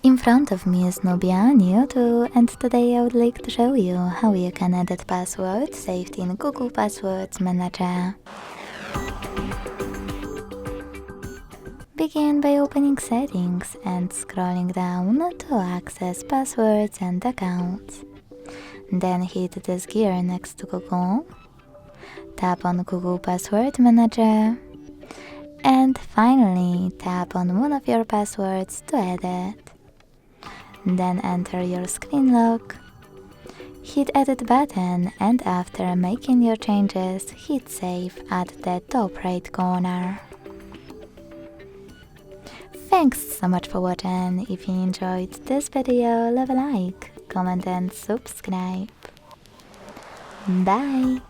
In front of me is Nubia Neo 2, and today I would like to show you how you can edit passwords saved in Google Passwords Manager. Begin by opening Settings and scrolling down to access passwords and accounts. Then hit this gear next to Google. Tap on Google Password Manager. And finally, tap on one of your passwords to edit. Then enter your screen lock. Hit Edit button, and after making your changes, hit Save at the top right corner. Thanks so much for watching. If you enjoyed this video, leave a like, comment and subscribe. Bye!